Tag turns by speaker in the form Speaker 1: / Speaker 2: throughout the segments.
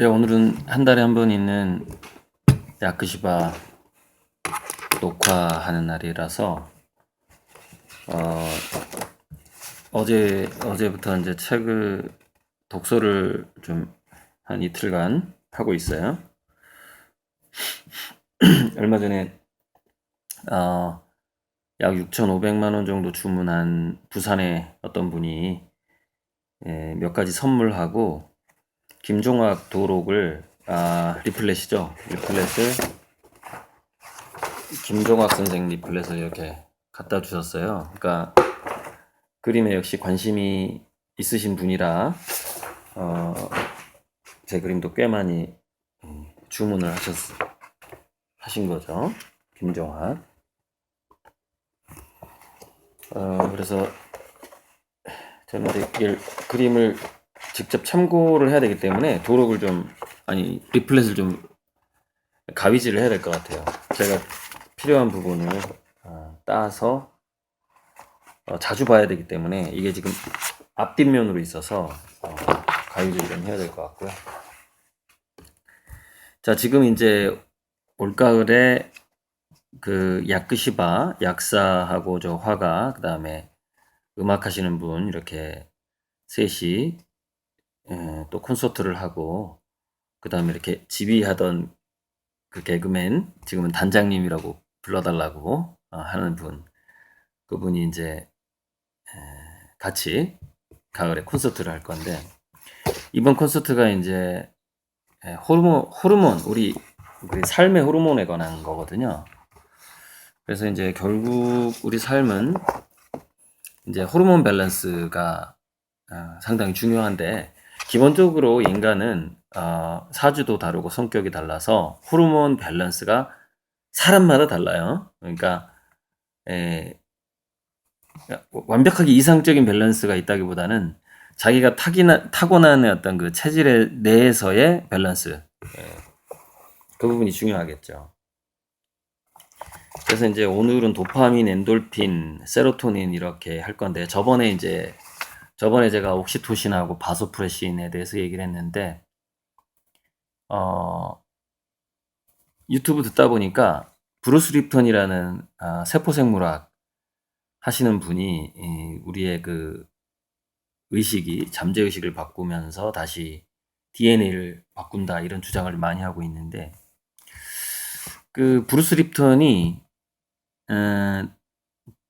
Speaker 1: 네, 오늘은 한 달에 한 번 있는 야크시바 녹화하는 날이라서 어, 어제부터 이제 책을 독서를 좀 한 이틀간 하고 있어요. 얼마 전에 약 6,500만 원 정도 주문한 부산의 어떤 분이 몇 가지 선물하고 김종학 도록을 리플렛이죠. 리플렛을 김종학 선생 리플렛을 이렇게 갖다 주셨어요. 그러니까 그림에 역시 관심이 있으신 분이라 제 그림도 꽤 많이 주문을 하신 거죠. 김종학. 그래서 제 말이 이걸 그림을 직접 참고를 해야 되기 때문에 도록을 리플렛을 좀 가위질을 해야 될 것 같아요. 제가 필요한 부분을 따서 자주 봐야 되기 때문에 이게 지금 앞뒷면으로 있어서 가위질 좀 해야 될 것 같고요. 자, 지금 이제 올가을에 그 야크시바 약사하고 저 화가, 그 다음에 음악 하시는 분 이렇게 셋이 또 콘서트를 하고, 그 다음에 이렇게 지휘하던 그 개그맨, 지금은 단장님이라고 불러달라고 하는 분, 그분이 이제 같이 가을에 콘서트를 할 건데, 이번 콘서트가 이제 호르몬, 우리 삶의 호르몬에 관한 거거든요. 그래서 이제 결국 우리 삶은 이제 호르몬 밸런스가 상당히 중요한데, 기본적으로 인간은 사주도 다르고 성격이 달라서 호르몬 밸런스가 사람마다 달라요. 그러니까 완벽하게 이상적인 밸런스가 있다기보다는 자기가 타고난 어떤 그 체질에 내에서의 밸런스, 그 부분이 중요하겠죠. 그래서 이제 오늘은 도파민, 엔돌핀, 세로토닌 이렇게 할 건데, 저번에 제가 옥시토신하고 바소프레신에 대해서 얘기를 했는데, 유튜브 듣다 보니까 브루스 립턴이라는 세포생물학 하시는 분이 우리의 그 잠재의식을 바꾸면서 다시 DNA를 바꾼다, 이런 주장을 많이 하고 있는데, 그 브루스 립턴이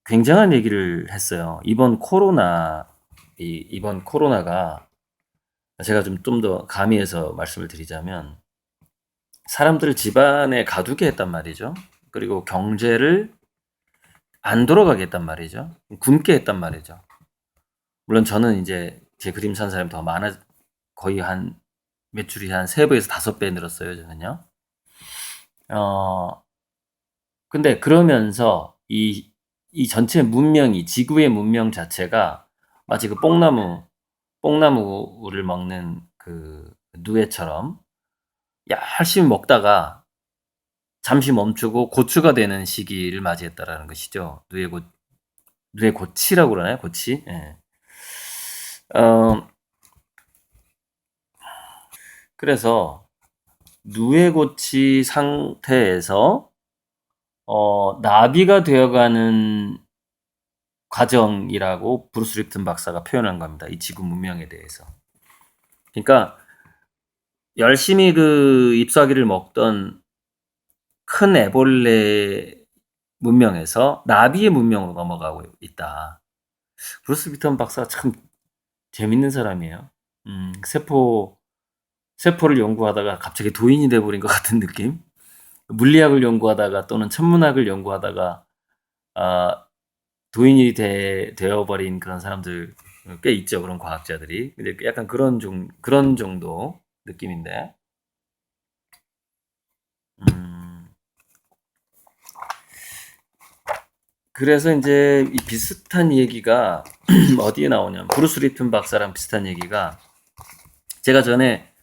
Speaker 1: 굉장한 얘기를 했어요. 이번 코로나가, 제가 좀 더 가미해서 말씀을 드리자면, 사람들을 집안에 가두게 했단 말이죠. 그리고 경제를 안 돌아가게 했단 말이죠. 굶게 했단 말이죠. 물론 저는 이제 제 그림 산 사람이 더 거의 매출이 한 3배에서 5배 늘었어요, 저는요. 근데 그러면서 이 전체 문명이, 지구의 문명 자체가 마치 그 뽕나무를 먹는 그 누에처럼 열심히 먹다가 잠시 멈추고 고추가 되는 시기를 맞이했다라는 것이죠. 누에고치라고 그러나요? 고치? 예. 그래서 누에고치 상태에서 나비가 되어가는 과정이라고 브루스 립튼 박사가 표현한 겁니다. 이 지구 문명에 대해서. 그러니까 열심히 그 잎사귀를 먹던 큰 애벌레 문명에서 나비의 문명으로 넘어가고 있다. 브루스 립튼 박사가 참 재밌는 사람이에요. 세포를 연구하다가 갑자기 도인이 돼버린 것 같은 느낌? 물리학을 연구하다가 또는 천문학을 연구하다가 도인이 되어버린 그런 사람들 꽤 있죠. 그런 과학자들이. 근데 약간 그런 정도 느낌인데. 그래서 이제 이 비슷한 얘기가 어디에 나오냐면, 브루스 리튼 박사랑 비슷한 얘기가, 제가 전에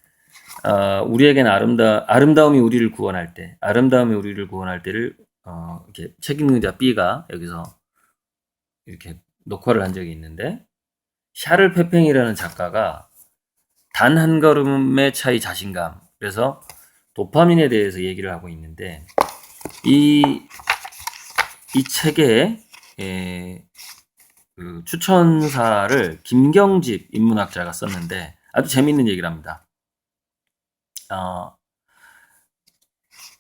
Speaker 1: 우리에겐 아름다움이 우리를 구원할 때를 이렇게 책 읽는 자 B가 여기서 이렇게 녹화를 한 적이 있는데, 샤를 페팽이라는 작가가 단 한 걸음의 차이 자신감. 그래서 도파민에 대해서 얘기를 하고 있는데 이 책의 그 추천사를 김경집 인문학자가 썼는데 아주 재미있는 얘기를 합니다.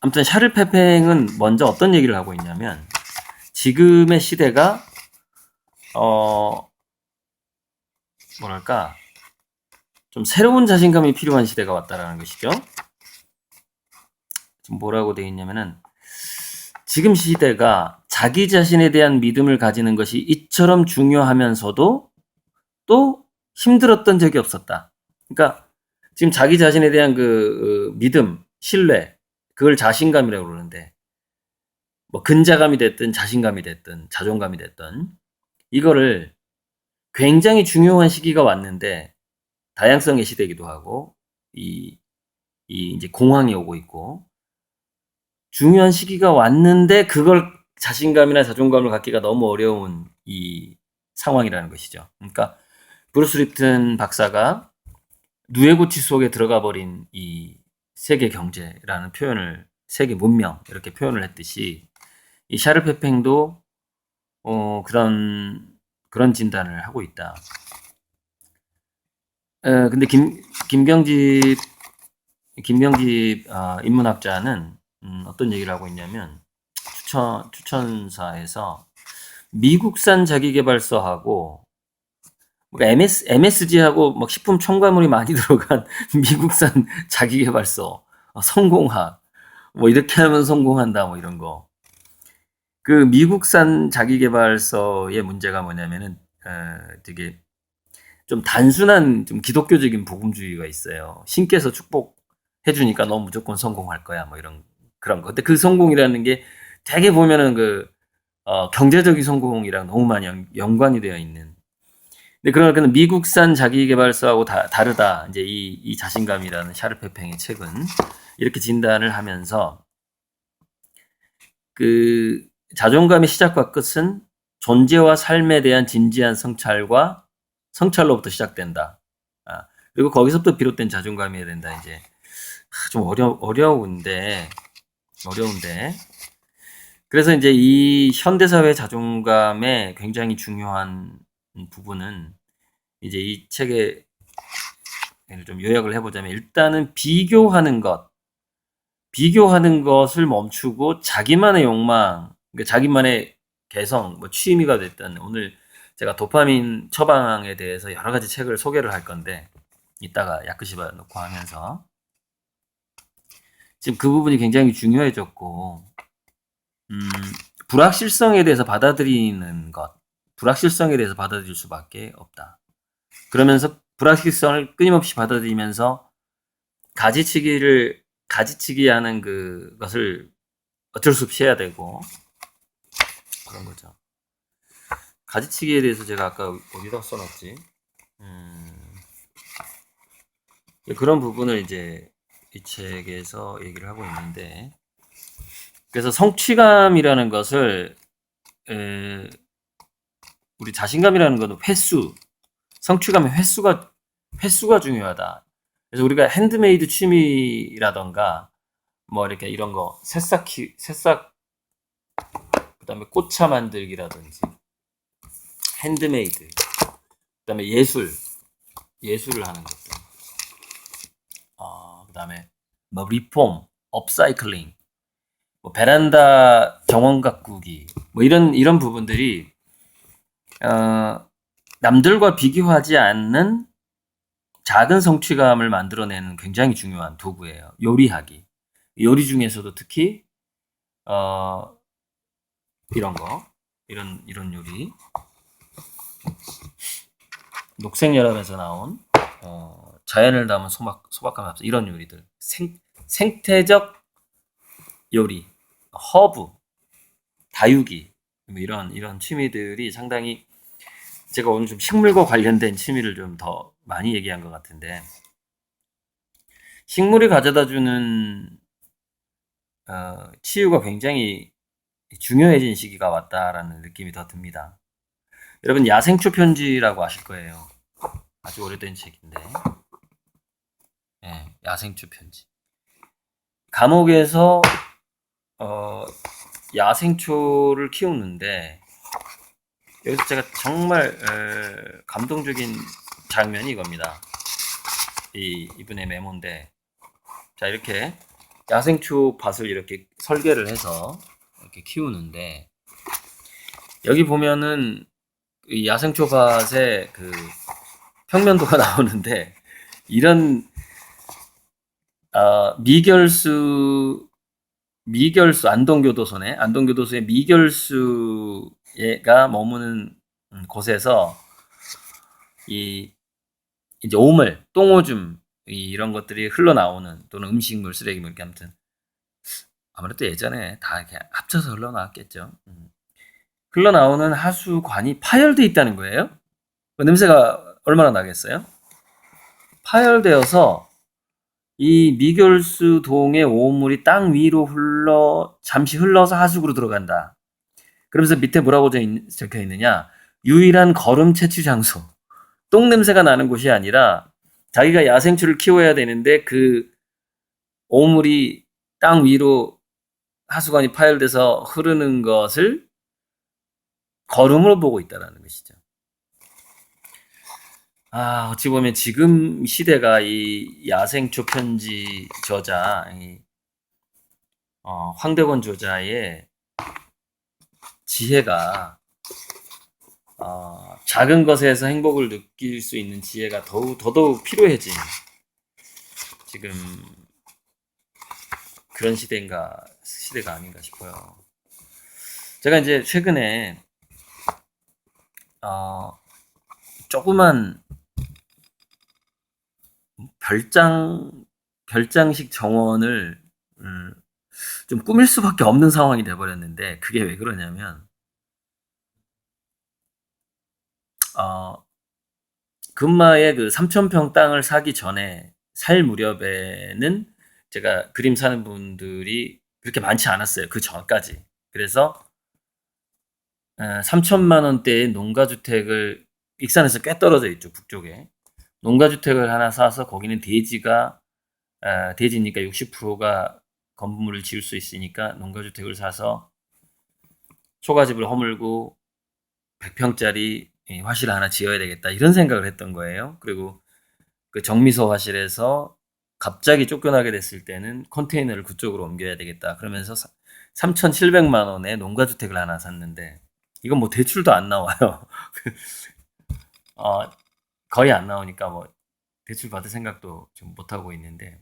Speaker 1: 아무튼 샤를 페팽은 먼저 어떤 얘기를 하고 있냐면 지금의 시대가 뭐랄까 좀 새로운 자신감이 필요한 시대가 왔다라는 것이죠. 지금 뭐라고 되어 있냐면은 지금 시대가 자기 자신에 대한 믿음을 가지는 것이 이처럼 중요하면서도 또 힘들었던 적이 없었다. 그러니까 지금 자기 자신에 대한 그 믿음, 신뢰, 그걸 자신감이라고 그러는데 뭐 근자감이 됐든 자신감이 됐든 자존감이 됐든 이거를 굉장히 중요한 시기가 왔는데 다양성의 시대이기도 하고 이제 공황이 오고 있고 중요한 시기가 왔는데 그걸 자신감이나 자존감을 갖기가 너무 어려운 이 상황이라는 것이죠. 그러니까 브루스 립튼 박사가 누에고치 속에 들어가 버린 이 세계 경제라는 표현을 세계 문명 이렇게 표현을 했듯이 이 샤를 페팽도 그런 진단을 하고 있다. 근데 김경집 인문학자는 어떤 얘기를 하고 있냐면 추천사에서 미국산 자기계발서하고 MSG하고 막 식품 첨가물이 많이 들어간 미국산 자기계발서, 성공학, 뭐 이렇게 하면 성공한다, 뭐 이런 거. 그 미국산 자기계발서의 문제가 뭐냐면은 되게 좀 단순한 좀 기독교적인 복음주의가 있어요. 신께서 축복해 주니까 너 무조건 성공할 거야, 뭐 이런 그런 거. 근데 그 성공이라는 게 되게 보면은 경제적인 성공이랑 너무 많이 연관이 되어 있는. 근데 그러나 미국산 자기계발서하고 다르다. 이제 이 자신감이라는 샤를 페팽의 책은 이렇게 진단을 하면서 그 자존감의 시작과 끝은 존재와 삶에 대한 진지한 성찰로부터 시작된다. 그리고 거기서부터 비롯된 자존감이어야 된다. 이제 좀 어려운데 그래서 이제 이 현대사회 자존감의 굉장히 중요한 부분은 이제 이 책에 좀 요약을 해보자면 일단은 비교하는 것을 멈추고 자기만의 욕망, 그러니까 자기만의 개성, 뭐 취미가 됐든 오늘 제가 도파민 처방에 대해서 여러 가지 책을 소개를 할 건데 이따가 야크시바 놓고 하면서 지금 그 부분이 굉장히 중요해졌고 불확실성에 대해서 받아들이는 것, 불확실성에 대해서 받아들일 수밖에 없다. 그러면서 불확실성을 끊임없이 받아들이면서 가지치기 하는 그것을 어쩔 수 없이 해야 되고 그런 거죠. 가지치기에 대해서 제가 아까 어디다 써놨지? 그런 부분을 이제 이 책에서 얘기를 하고 있는데 그래서 성취감이라는 것을 우리 자신감이라는 것은 성취감의 횟수가 중요하다. 그래서 우리가 핸드메이드 취미라던가 뭐 이렇게 이런 거 새싹 그다음에 꽃차 만들기라든지 핸드메이드 그다음에 예술을 하는 것들 그다음에 뭐 리폼 업사이클링 뭐 베란다 정원 가꾸기 뭐 이런 부분들이 남들과 비교하지 않는 작은 성취감을 만들어내는 굉장히 중요한 도구예요. 요리하기. 요리 중에서도 특히 이런 요리. 녹색연합에서 나온 자연을 담은 소박한 합성 이런 요리들. 생태적 요리, 허브, 다육이 뭐 이런 취미들이 상당히 제가 오늘 좀 식물과 관련된 취미를 좀 더 많이 얘기한 것 같은데 식물이 가져다주는 치유가 굉장히 중요해진 시기가 왔다라는 느낌이 더 듭니다. 여러분 야생초 편지라고 아실 거예요. 아주 오래된 책인데 야생초 편지. 감옥에서 야생초를 키우는데 여기서 제가 정말 감동적인 장면이 이겁니다. 이분의 메모인데, 자, 이렇게 야생초 밭을 이렇게 설계를 해서 이렇게 키우는데, 여기 보면은 이 야생초 밭에 그 평면도가 나오는데, 이런 안동교도소의 미결수가 머무는 곳에서 이제 오물, 똥오줌 이런 것들이 흘러나오는, 또는 음식물, 쓰레기물, 이렇게 아무튼 아무래도 예전에 다 이렇게 합쳐서 흘러나왔겠죠. 흘러나오는 하수관이 파열돼 있다는 거예요. 그 냄새가 얼마나 나겠어요? 파열되어서 이 미결수 동의 오물이 땅 위로 잠시 흘러서 하수구로 들어간다. 그러면서 밑에 뭐라고 적혀 있느냐? 유일한 거름 채취 장소. 똥 냄새가 나는 곳이 아니라 자기가 야생초를 키워야 되는데 그 오물이 땅 위로 하수관이 파열돼서 흐르는 것을 거름으로 보고 있다는 것이죠. 어찌 보면 지금 시대가 이 야생초 편지 저자, 황대건 저자의 지혜가, 작은 것에서 행복을 느낄 수 있는 지혜가 더더욱 필요해진 지금 그런 시대가 아닌가 싶어요. 제가 이제 최근에 조그만 별장식 정원을 좀 꾸밀 수밖에 없는 상황이 돼버렸는데, 그게 왜 그러냐면, 금마에 그 3,000평 땅을 사기 전에 살 무렵에는 제가 그림 사는 분들이 그렇게 많지 않았어요. 그 전까지. 그래서 3천만 원대의 농가주택을, 익산에서 꽤 떨어져 있죠, 북쪽에. 농가주택을 하나 사서 거기는 대지니까 60%가 건물을 지을 수 있으니까 농가주택을 사서 초가집을 허물고 100평짜리 화실 하나 지어야 되겠다, 이런 생각을 했던 거예요. 그리고 그 정미소 화실에서 갑자기 쫓겨나게 됐을 때는 컨테이너를 그쪽으로 옮겨야 되겠다, 그러면서 3,700만 원에 농가주택을 하나 샀는데, 이건 뭐 대출도 안 나와요. 거의 안 나오니까 뭐 대출 받을 생각도 좀 못하고 있는데,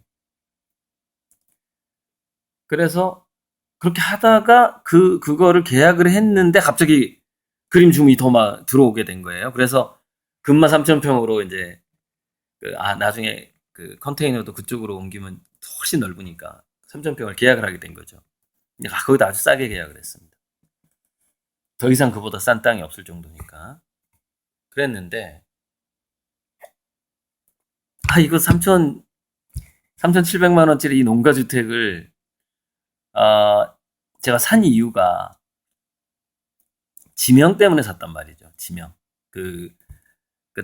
Speaker 1: 그래서 그렇게 하다가 그거를 계약을 했는데 갑자기 그림 주문이 더 들어오게 된 거예요. 그래서 금마 3,000평으로 이제 나중에 그 컨테이너도 그쪽으로 옮기면 훨씬 넓으니까 3,000평을 계약을 하게 된 거죠. 거기다 아주 싸게 계약을 했습니다. 더 이상 그보다 싼 땅이 없을 정도니까. 그랬는데, 이거 3,700만 원짜리 이 농가주택을 제가 산 이유가 지명 때문에 샀단 말이죠. 지명. 그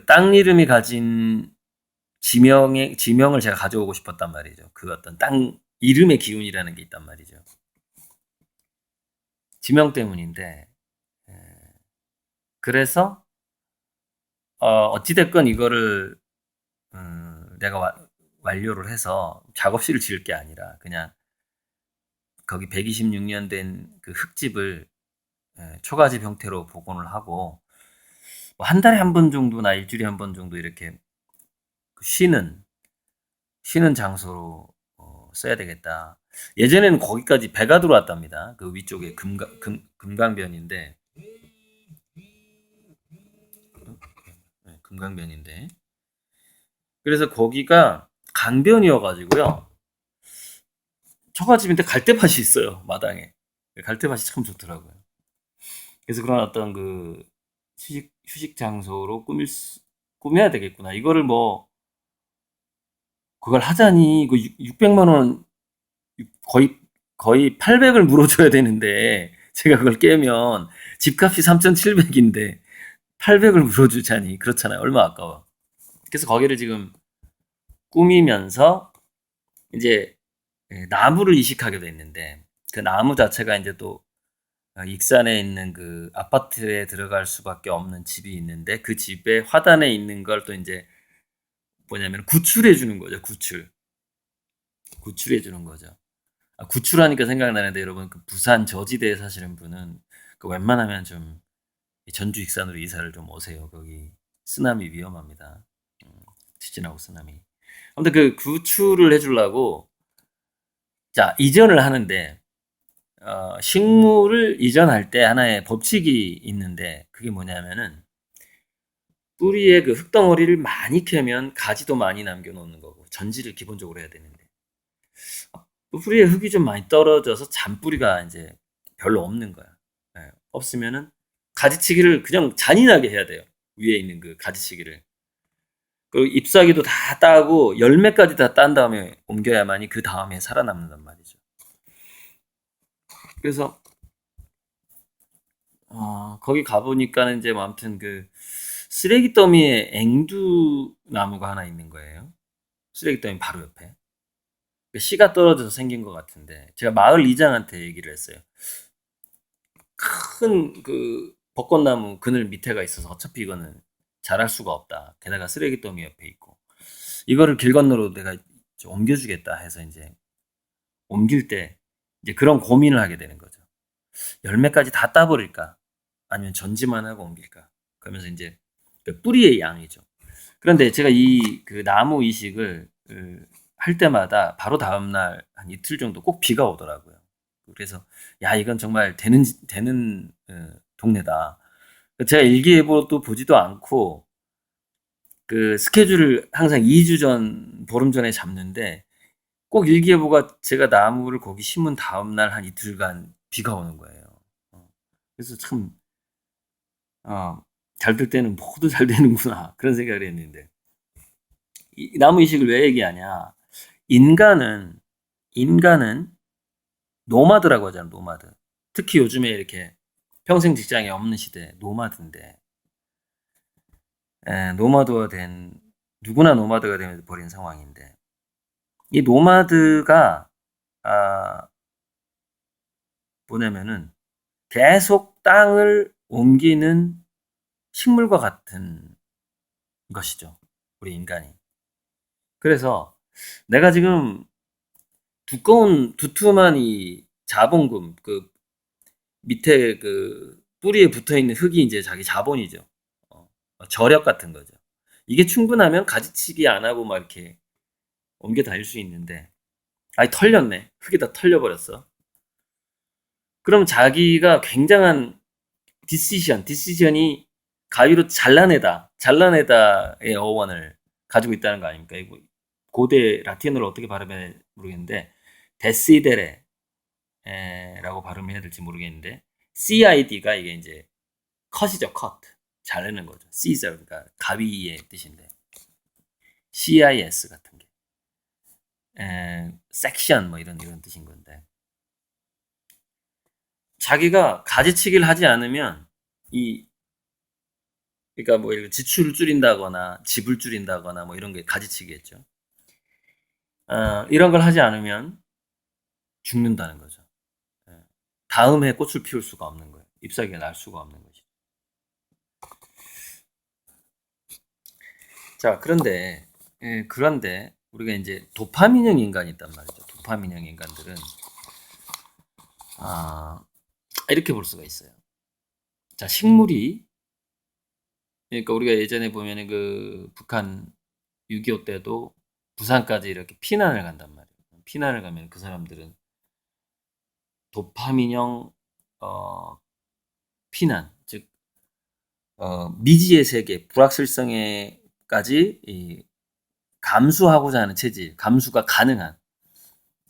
Speaker 1: 땅 이름이 가진 지명을 제가 가져오고 싶었단 말이죠. 그 어떤 땅 이름의 기운이라는 게 있단 말이죠. 지명 때문인데, 그래서 어찌됐건 이거를 내가 완료를 해서 작업실을 지을 게 아니라 그냥 거기 126년 된 그 흙집을 초가집 형태로 복원을 하고, 뭐 한 달에 한 번 정도나 일주일에 한 번 정도 이렇게 쉬는 장소로 써야 되겠다. 예전에는 거기까지 배가 들어왔답니다. 그 위쪽에 금강변인데, 금강변인데, 그래서 거기가 강변이어가지고요, 초가집인데 갈대밭이 있어요, 마당에. 갈대밭이 참 좋더라고요. 그래서 그런 어떤 그 휴식 장소로 꾸며야 되겠구나. 이거를 뭐 그걸 하자니 이거 600만 원, 거의 800을 물어줘야 되는데, 제가 그걸 깨면 집값이 3,700인데 800을 물어주자니 그렇잖아요. 얼마 아까워. 그래서 거기를 지금 꾸미면서 이제 나무를 이식하게 됐는데 그 나무 자체가 이제 또 익산에 있는 그 아파트에 들어갈 수밖에 없는 집이 있는데 그 집에 화단에 있는 걸 또 이제 뭐냐면 구출해 주는 거죠. 구출해 주는 거죠. 구출하니까 생각나는데 여러분 그 부산 저지대에 사시는 분은 그 웬만하면 좀 전주 익산으로 이사를 좀 오세요. 거기 쓰나미 위험합니다. 음, 지진하고 쓰나미. 아무튼 그 구출을 해주려고 자 이전을 하는데 식물을 이전할 때 하나의 법칙이 있는데 그게 뭐냐면은 뿌리에 그 흙덩어리를 많이 캐면 가지도 많이 남겨놓는 거고 전지를 기본적으로 해야 되는데 뿌리에 흙이 좀 많이 떨어져서 잔뿌리가 이제 별로 없는 거야. 예, 없으면은 가지치기를 그냥 잔인하게 해야 돼요. 위에 있는 그 가지치기를. 그리고 잎사귀도 다 따고 열매까지 다 딴 다음에 옮겨야만이 그 다음에 살아남는단 말이죠. 그래서 거기 가보니까는 이제 뭐 아무튼 그 쓰레기 더미에 앵두 나무가 하나 있는 거예요. 쓰레기 더미 바로 옆에. 그 씨가 떨어져서 생긴 것 같은데 제가 마을 이장한테 얘기를 했어요. 큰 그 벚꽃나무 그늘 밑에가 있어서 어차피 이거는 자랄 수가 없다. 게다가 쓰레기 더미 옆에 있고 이거를 길 건너로 내가 옮겨주겠다 해서 이제 옮길 때 이제 그런 고민을 하게 되는 거죠. 열매까지 다 따버릴까? 아니면 전지만 하고 옮길까? 그러면서 이제 그 뿌리의 양이죠. 그런데 제가 이 그 나무 이식을 할 때마다 바로 다음날 한 이틀 정도 꼭 비가 오더라고요. 그래서 야 이건 정말 되는 동네다. 제가 일기예보도 보지도 않고 그 스케줄을 항상 2주 전, 보름 전에 잡는데 꼭 일기예보가 제가 나무를 거기 심은 다음날 한 이틀간 비가 오는 거예요. 그래서 참 잘 될 때는 모두 잘 되는구나 그런 생각을 했는데 이 나무 이식을 왜 얘기하냐? 인간은 인간은 노마드라고 하잖아, 노마드. 특히 요즘에 이렇게 평생 직장이 없는 시대, 노마드인데, 노마드가 된, 누구나 노마드가 되면 버린 상황인데, 이 노마드가, 아, 뭐냐면은, 계속 땅을 옮기는 식물과 같은 것이죠. 우리 인간이. 그래서 내가 지금 두툼한 이 자본금, 그 밑에 그 뿌리에 붙어 있는 흙이 이제 자기 자본이죠. 어, 저력 같은 거죠. 이게 충분하면 가지치기 안 하고 막 이렇게 옮겨 다닐 수 있는데, 아니, 털렸네. 흙이 다 털려버렸어. 그럼 자기가 굉장한 디시전이 가위로 잘라내다의 어원을 가지고 있다는 거 아닙니까? 이거 고대 라틴어로 어떻게 발음해야 모르겠는데, 데시데레, 라고 발음해야 될지 모르겠는데, CID가 이게 이제 컷이죠, 컷. 자르는 거죠. Caesar, 그러니까 가위의 뜻인데. CIS 같은 게. 섹션 뭐 이런 뜻인 건데. 자기가 가지치기를 하지 않으면 이 그러니까 뭐 지출을 줄인다거나 집을 줄인다거나 뭐 이런 게 가지치기겠죠. 이런 걸 하지 않으면 죽는다는 거죠. 예. 다음 해 꽃을 피울 수가 없는 거예요. 잎사귀가 날 수가 없는 거죠. 자, 그런데 우리가 이제 도파민형 인간이 있단 말이죠. 도파민형 인간들은 아, 이렇게 볼 수가 있어요. 자, 식물이 그러니까 우리가 예전에 보면은 그 북한 6.25 때도 부산까지 이렇게 피난을 간단 말이에요. 피난을 가면 그 사람들은 도파민형 어, 피난, 즉 미지의 세계, 불확실성에까지 감수하고자 하는 체질, 감수가 가능한.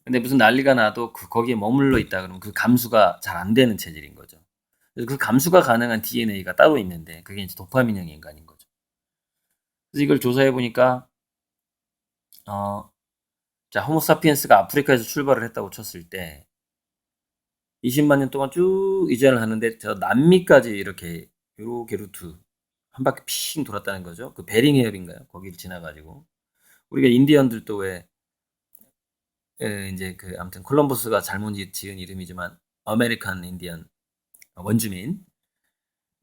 Speaker 1: 근데 무슨 난리가 나도 거기에 머물러 있다 그러면 그 감수가 잘 안 되는 체질인 거죠. 그래서 그 감수가 가능한 DNA가 따로 있는데 그게 이제 도파민형 인간인 거죠. 그래서 이걸 조사해 보니까 어, 자 호모사피엔스가 아프리카에서 출발을 했다고 쳤을 때 20만 년 동안 쭉 이전을 하는데 저 남미까지 이렇게 루트 한 바퀴 핑 돌았다는 거죠. 그 베링 해협인가요? 거기를 지나가지고 우리가 인디언들도 왜 이제 그 아무튼 콜럼버스가 잘못 지은 이름이지만 아메리칸 인디언 원주민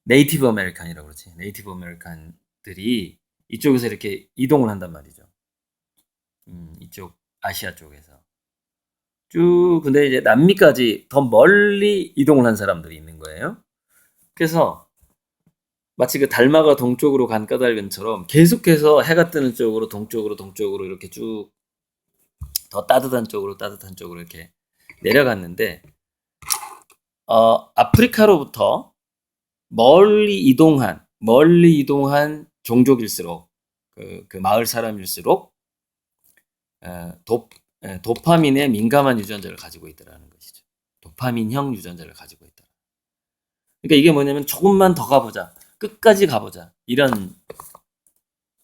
Speaker 1: 네이티브 아메리칸이라고 그러지. 네이티브 아메리칸들이 이쪽에서 이렇게 이동을 한단 말이죠. 이쪽 아시아 쪽에서 쭉 근데 이제 남미까지 더 멀리 이동을 한 사람들이 있는 거예요. 그래서 마치 그 달마가 동쪽으로 간 까닭은처럼 계속해서 해가 뜨는 쪽으로 동쪽으로 이렇게 쭉 더 따뜻한 쪽으로 이렇게 내려갔는데 아프리카로부터 멀리 이동한 종족일수록 그 마을 사람일수록 어, 도, 도파민에 민감한 유전자를 가지고 있다라는 것이죠. 도파민형 유전자를 가지고 있다. 그러니까 이게 뭐냐면 조금만 더 가보자. 끝까지 가보자. 이런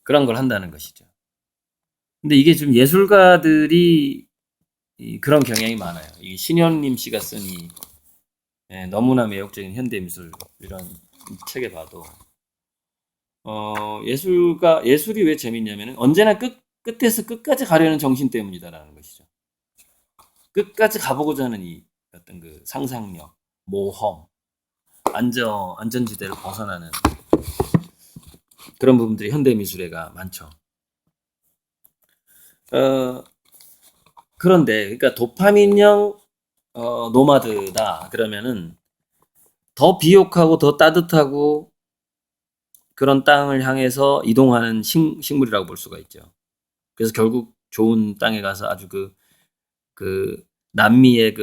Speaker 1: 그런 걸 한다는 것이죠. 근데 이게 좀 예술가들이 그런 경향이 많아요. 이 신현림 씨가 쓴 이 너무나 매혹적인 현대미술 이런 책에 봐도 예술이 왜 재밌냐면 언제나 끝에서 끝까지 가려는 정신 때문이다라는 것이죠. 끝까지 가보고자 하는 이 어떤 그 상상력, 모험, 안전지대를 벗어나는 그런 부분들이 현대미술에가 많죠. 그런데 그러니까 도파민형 노마드다 그러면은 더 비옥하고 더 따뜻하고 그런 땅을 향해서 이동하는 식물이라고 볼 수가 있죠. 그래서 결국 좋은 땅에 가서 아주 그 남미의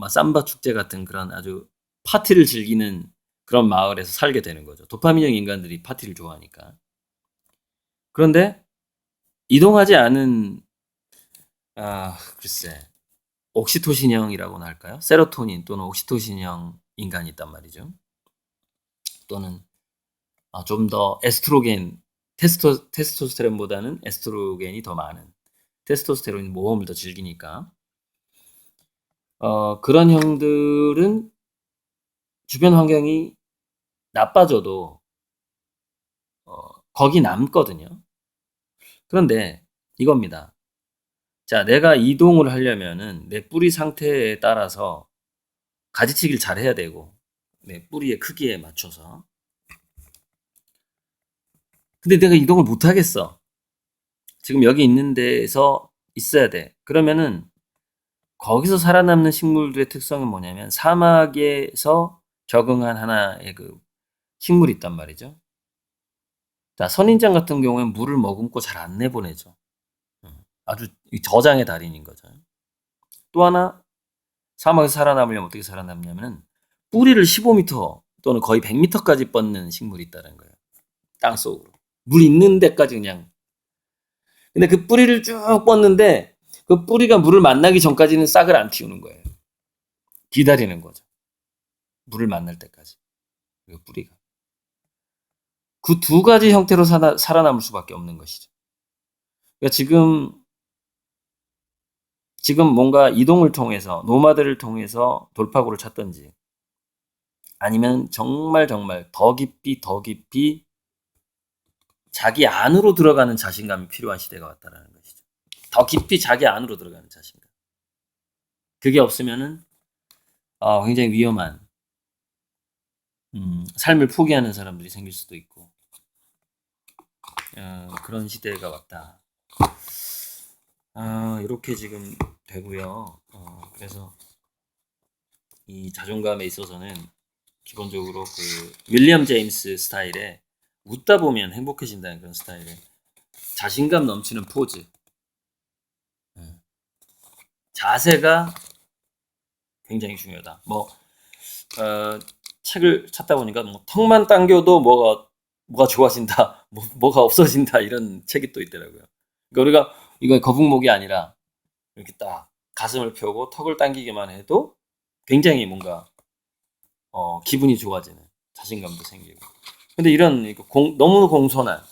Speaker 1: 삼바 축제 같은 그런 아주 파티를 즐기는 그런 마을에서 살게 되는 거죠. 도파민형 인간들이 파티를 좋아하니까. 그런데 이동하지 않은 글쎄 옥시토신형이라고나 할까요? 세로토닌 또는 옥시토신형 인간이 있단 말이죠. 또는 좀 더 에스트로겐, 테스토스테론보다는 에스트로겐이 더 많은 테스토스테론이 모험을 더 즐기니까 그런 형들은 주변 환경이 나빠져도 거기 남거든요. 그런데 이겁니다. 자, 내가 이동을 하려면은 내 뿌리 상태에 따라서 가지치기를 잘 해야 되고 내 뿌리의 크기에 맞춰서. 근데 내가 이동을 못 하겠어. 지금 여기 있는 데에서 있어야 돼. 그러면은 거기서 살아남는 식물들의 특성은 뭐냐면 사막에서 적응한 하나의 그 식물이 있단 말이죠. 자, 선인장 같은 경우에는 물을 머금고 잘 안 내보내죠. 아주 저장의 달인인 거죠. 또 하나 사막에서 살아남으려면 어떻게 살아남냐면은 뿌리를 15m 또는 거의 100m까지 뻗는 식물이 있다는 거예요. 땅 속으로. 물 있는 데까지 그냥. 근데 그 뿌리를 쭉 뻗는데 그 뿌리가 물을 만나기 전까지는 싹을 안 틔우는 거예요. 기다리는 거죠. 물을 만날 때까지. 그 뿌리가. 그 두 가지 형태로 살아남을 수밖에 없는 것이죠. 그러니까 지금 뭔가 이동을 통해서 노마드를 통해서 돌파구를 찾든지 아니면 정말 더 깊이 자기 안으로 들어가는 자신감이 필요한 시대가 왔다라는 것이죠. 더 깊이 자기 안으로 들어가는 자신감. 그게 없으면은 굉장히 위험한 삶을 포기하는 사람들이 생길 수도 있고 그런 시대가 왔다. 이렇게 지금 되고요. 그래서 이 자존감에 있어서는 기본적으로 그 윌리엄 제임스 스타일의 웃다 보면 행복해진다는 그런 스타일의 자신감 넘치는 포즈, 자세가 굉장히 중요하다. 책을 찾다 보니까 턱만 당겨도 뭐가 좋아진다, 뭐가 없어진다 이런 책이 또 있더라고요. 그러니까 우리가 이거 거북목이 아니라 이렇게 딱 가슴을 펴고 턱을 당기기만 해도 굉장히 뭔가 기분이 좋아지는 자신감도 생기고. 근데 이런 너무 공손하고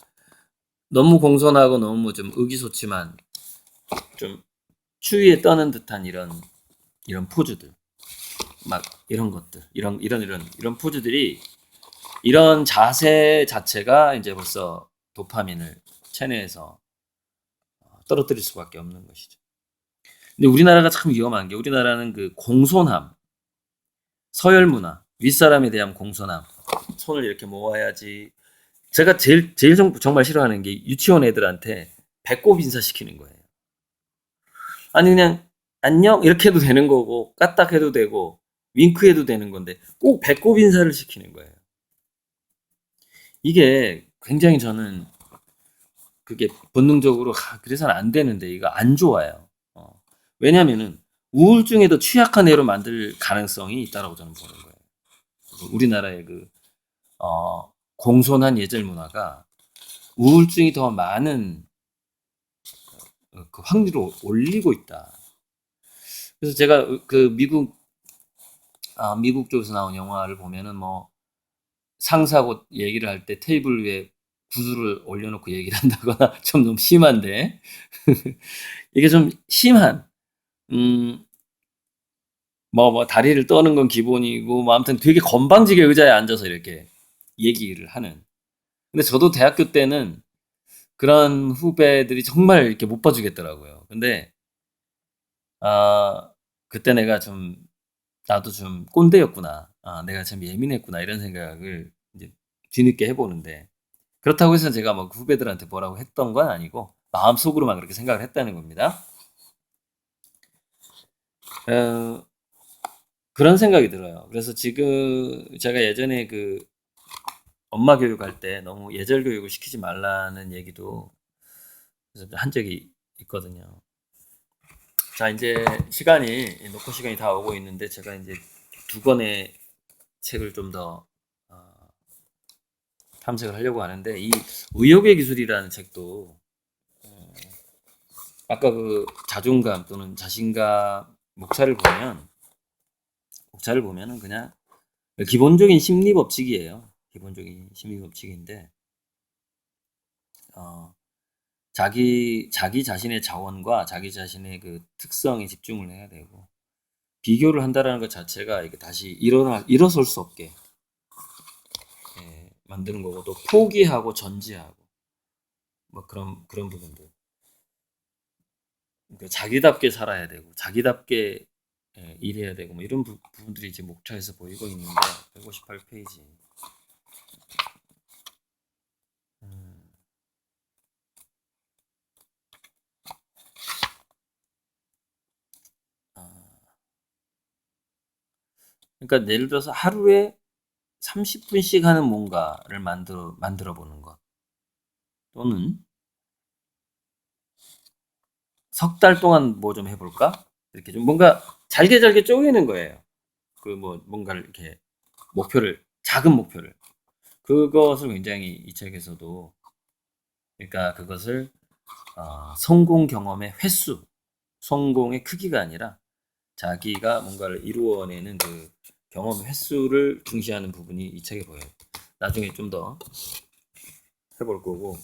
Speaker 1: 너무 좀 의기소침한 좀 추위에 떠는 듯한 이런 포즈들, 막 이런 것들, 이런 포즈들이 이런 자세 자체가 이제 벌써 도파민을 체내에서 떨어뜨릴 수밖에 없는 것이죠. 근데 우리나라가 참 위험한 게 우리나라는 그 공손함, 서열 문화, 윗사람에 대한 공손함, 손을 이렇게 모아야지. 제가 제일 정말 싫어하는 게 유치원 애들한테 배꼽 인사시키는 거예요. 아니 그냥 안녕 이렇게 해도 되는 거고 까딱 해도 되고 윙크 해도 되는 건데 꼭 배꼽 인사를 시키는 거예요. 이게 굉장히 저는 그게 본능적으로 그래서는 안 되는데 이거 안 좋아요. 왜냐면은 우울증에도 취약한 애로 만들 가능성이 있다라고 저는 보는 거예요. 우리나라의 그 공손한 예절 문화가 우울증이 더 많은 그 확률을 올리고 있다. 그래서 제가 그 미국 쪽에서 나온 영화를 보면은 뭐 상사하고 얘기를 할 때 테이블 위에 구두를 올려놓고 얘기를 한다거나 좀 너무 심한데 이게 좀 심한 뭐 다리를 떠는 건 기본이고 뭐 아무튼 되게 건방지게 의자에 앉아서 이렇게 얘기를 하는. 근데 저도 대학교 때는 그런 후배들이 정말 이렇게 못 봐주겠더라고요. 근데 아 그때 내가 좀 나도 좀 꼰대였구나. 내가 참 예민했구나 이런 생각을 이제 뒤늦게 해보는데 그렇다고 해서 제가 뭐 후배들한테 뭐라고 했던 건 아니고 마음속으로만 그렇게 생각을 했다는 겁니다. 어, 그런 생각이 들어요. 그래서 지금 제가 예전에 그 엄마 교육할 때 너무 예절 교육을 시키지 말라는 얘기도 한 적이 있거든요. 자, 이제 녹화 시간이 다 오고 있는데 제가 이제 두 권의 책을 좀 더 탐색을 하려고 하는데 이 의욕의 기술이라는 책도 아까 그 자존감 또는 자신감 목차를 보면은 그냥 기본적인 심리 법칙이에요. 기본적인 심리 법칙인데 어, 자기 자신의 자원과 자기 자신의 그 특성에 집중을 해야 되고 비교를 한다라는 것 자체가 이게 다시 일어설 수 없게 만드는 거고 또 포기하고 전지하고 뭐 그런 부분들. 그러니까 자기답게 살아야 되고 자기답게 일해야 되고 뭐 이런 부분들이 이제 목차에서 보이고 있는데 158페이지. 그러니까 예를 들어서 하루에 30분씩 하는 뭔가를 만들어 보는 것 또는 석 달 동안 뭐 좀 해볼까? 이렇게 좀 뭔가 잘게 쪼개는 거예요. 그 뭐 뭔가를 이렇게 작은 목표를 그것을 굉장히 이 책에서도 그러니까 그것을 성공 경험의 횟수, 성공의 크기가 아니라 자기가 뭔가를 이루어내는 그 경험 횟수를 중시하는 부분이 이 책에 보여요. 나중에 좀 더 해볼 거고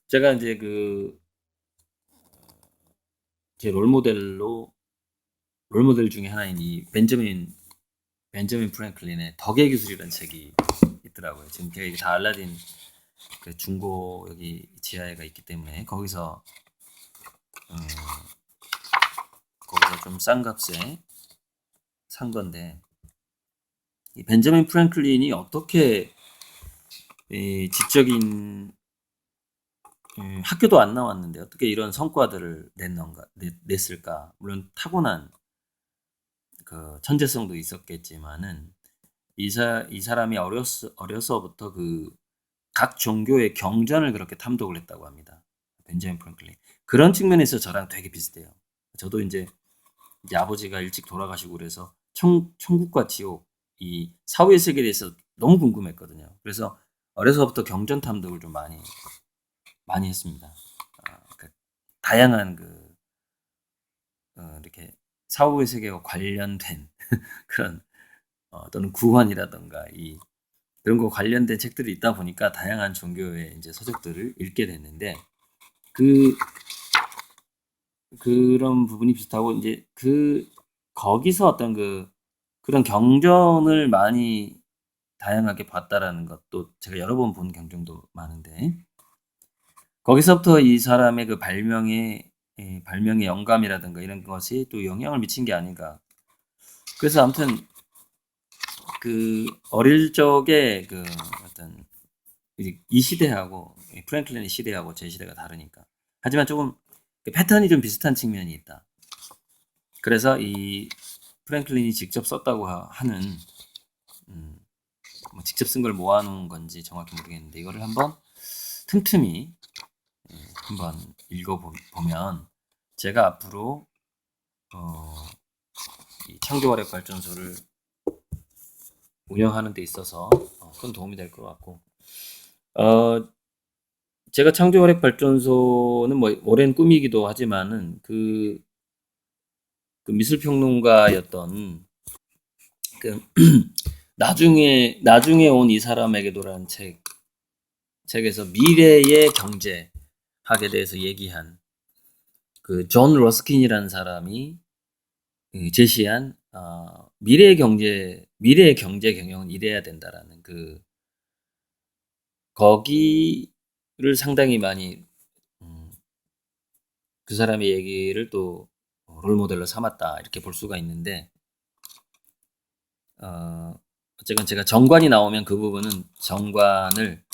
Speaker 1: 제가 이제 제 롤모델 중에 하나인 이 벤저민 프랭클린의 덕의 기술이라는 책이 있더라고요. 지금 제가 이게 다 알라딘 그 중고 여기 지하에가 있기 때문에 거기서 좀 싼 값에 산 건데 이 벤저민 프랭클린이 어떻게 지적인 학교도 안 나왔는데 어떻게 이런 성과들을 냈을까? 물론 타고난 그 천재성도 있었겠지만은 이 사람이 어려서부터 그 각 종교의 경전을 그렇게 탐독을 했다고 합니다. 벤자민 프랭클린. 그런 측면에서 저랑 되게 비슷해요. 저도 이제 아버지가 일찍 돌아가시고 그래서 천국과 지옥, 이 사후의 세계에 대해서 너무 궁금했거든요. 그래서 어려서부터 경전 탐독을 좀 많이 했습니다. 다양한 이렇게 사후의 세계와 관련된 그런 또는 구원이라던가 그런 거 관련된 책들이 있다 보니까 다양한 종교의 이제 서적들을 읽게 됐는데 그런 부분이 비슷하고 이제 거기서 어떤 그런 경전을 많이 다양하게 봤다라는 것도 제가 여러 번 본 경전도 많은데 거기서부터 이 사람의 그 발명의 발명의 영감이라든가 이런 것이 또 영향을 미친 게 아닌가. 그래서 아무튼 그 어릴 적에 그 어떤 이 시대하고 프랭클린의 시대하고 제 시대가 다르니까. 하지만 조금 패턴이 좀 비슷한 측면이 있다. 그래서 이 프랭클린이 직접 썼다고 하는 뭐 직접 쓴 걸 모아놓은 건지 정확히 모르겠는데 이거를 한번 틈틈이 한번 읽어보면 제가 앞으로 이 창조화력 발전소를 운영하는 데 있어서 큰 도움이 될 것 같고 제가 창조화력 발전소는 뭐 오랜 꿈이기도 하지만은 그 미술평론가였던 그 나중에 온 이 사람에게도라는 책에서 미래의 경제학에 대해서 얘기한 그 존 러스킨이라는 사람이 제시한 미래의 경제 경영은 이래야 된다라는 거기를 상당히 많이 그 사람의 얘기를 또 롤모델로 삼았다 이렇게 볼 수가 있는데 어쨌건 제가 정관이 나오면 그 부분은 정관을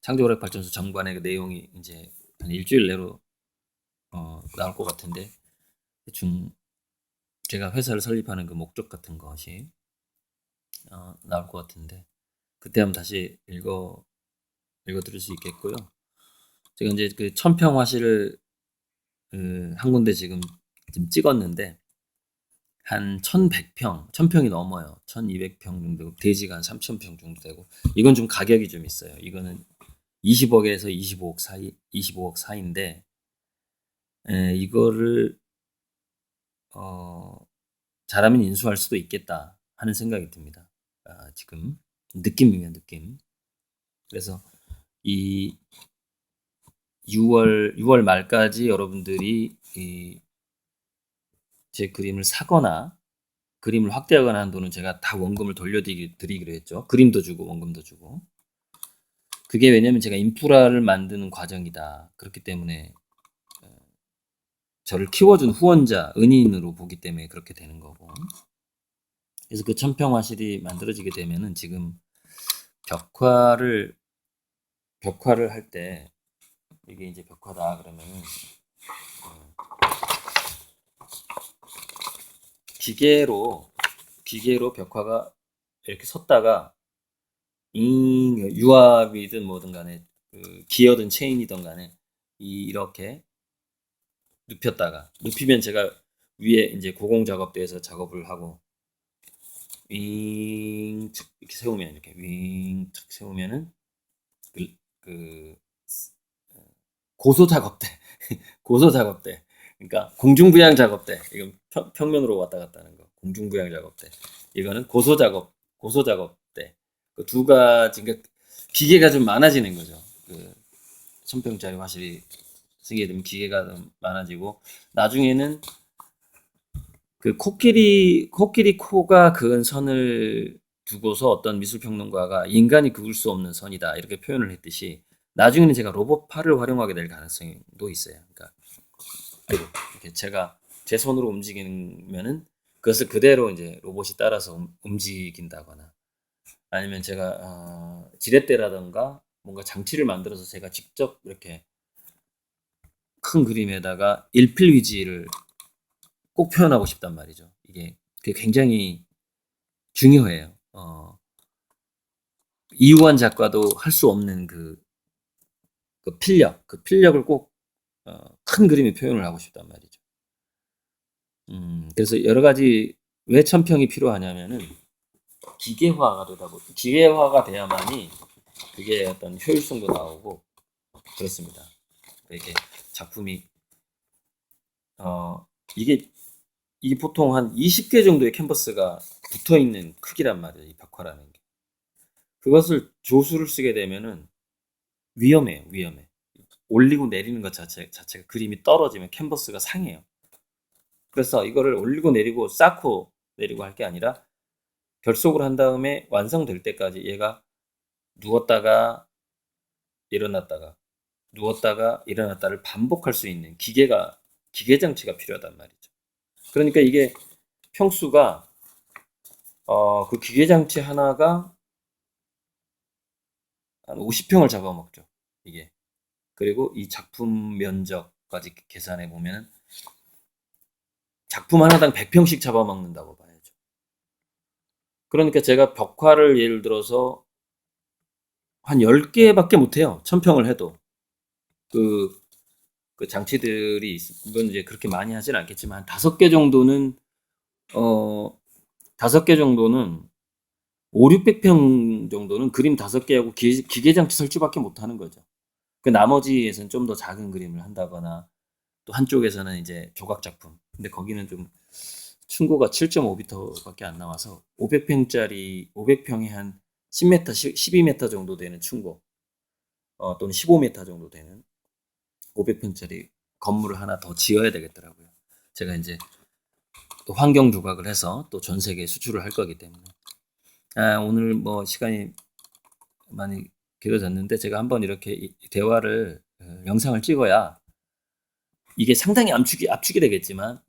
Speaker 1: 창조화력 발전소 정관의 그 내용이 이제 한 일주일 내로 나올 것 같은데 대충 제가 회사를 설립하는 그 목적 같은 것이 나올 것 같은데 그때 한번 다시 읽어 들을 수 있겠고요. 제가 이제 그 천평화실을 한 군데 지금 찍었는데 한 1100평, 1000평이 넘어요. 1200평 정도, 대지가 한 3000평 정도 되고 이건 좀 가격이 좀 있어요. 이거는 20억에서 25억 사이인데 이거를 잘하면 인수할 수도 있겠다 하는 생각이 듭니다. 지금 느낌이에요, 느낌. 그래서 이 6월 말까지 여러분들이 제 그림을 사거나 그림을 확대하거나 한 돈은 제가 다 원금을 돌려드리기로 했죠. 그림도 주고 원금도 주고. 그게 왜냐면 제가 인프라를 만드는 과정이다. 그렇기 때문에 저를 키워준 후원자, 은인으로 보기 때문에 그렇게 되는 거고. 그래서 그 천평화실이 만들어지게 되면은 지금 벽화를 할 때 이게 이제 벽화다 그러면은 기계로 벽화가 이렇게 섰다가 유압이든 뭐든 간에 그 기어든 체인이든 간에 이렇게 눕히면 제가 위에 이제 고공 작업대에서 작업을 하고 이렇게 세우면 이렇게 윙 세우면은 그 고소 작업대 그러니까 공중부양 작업대 이건 평면으로 왔다 갔다 하는 거 공중부양 작업대 이거는 고소 작업대 그 두 가지 그러니까 기계가 좀 많아지는 거죠. 그 1000평짜리 화실이 쓰게 되면 기계가 좀 많아지고 나중에는 그 코끼리 코가 그은 선을 두고서 어떤 미술평론가가 인간이 그을 수 없는 선이다 이렇게 표현을 했듯이 나중에는 제가 로봇 팔을 활용하게 될 가능성도 있어요. 그러니까 이렇게 제가 제 손으로 움직이면은 그것을 그대로 이제 로봇이 따라서 움직인다거나 아니면 제가 지렛대라든가 뭔가 장치를 만들어서 제가 직접 이렇게 큰 그림에다가 일필휘지를 꼭 표현하고 싶단 말이죠. 이게 굉장히 중요해요. 이우환 작가도 할 수 없는 그 필력을 꼭 큰 그림에 표현을 하고 싶단 말이죠. 그래서 여러 가지 왜 천평이 필요하냐면은 기계화가 돼야만이 그게 어떤 효율성도 나오고 그렇습니다. 이렇게 작품이 이게 보통 한 20개 정도의 캔버스가 붙어 있는 크기란 말이에요. 이 벽화라는 게. 그것을 조수를 쓰게 되면은 위험해. 올리고 내리는 것 자체가 그림이 떨어지면 캔버스가 상해요. 그래서 이거를 올리고 내리고 쌓고 내리고 할 게 아니라 결속을 한 다음에 완성될 때까지 얘가 누웠다가 일어났다가 누웠다가 일어났다를 반복할 수 있는 기계가 기계장치가 필요하단 말이죠. 그러니까 이게 평수가 그 기계장치 하나가 한 50평을 잡아먹죠. 이게. 그리고 이 작품 면적까지 계산해 보면 작품 하나당 100평씩 잡아먹는다고 봐야죠. 그러니까 제가 벽화를 예를 들어서 한 10개밖에 못해요. 1000평을 해도. 그 장치들이 이건 이제 그렇게 많이 하진 않겠지만 한 5개 정도는 5개 정도는 5, 600평 정도는 그림 5개하고 기계장치 설치밖에 못 하는 거죠. 그 나머지에서는 좀 더 작은 그림을 한다거나 또 한쪽에서는 이제 조각 작품. 근데 거기는 좀 층고가 7.5m밖에 안 나와서 500평에 한 10m, 12m 정도 되는 층고 또는 15m 정도 되는 500평짜리 건물을 하나 더 지어야 되겠더라고요. 제가 이제 또 환경 조각을 해서 또 전 세계에 수출을 할 거기 때문에 오늘 뭐 시간이 많이 길어졌는데 제가 한번 이렇게 대화를 영상을 찍어야 이게 상당히 압축이 되겠지만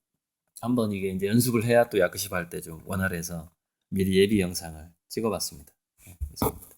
Speaker 1: 한번 이게 이제 연습을 해야 또 야크시바 할 때 좀 원활해서 미리 예비 영상을 찍어봤습니다. 네, 그렇습니다.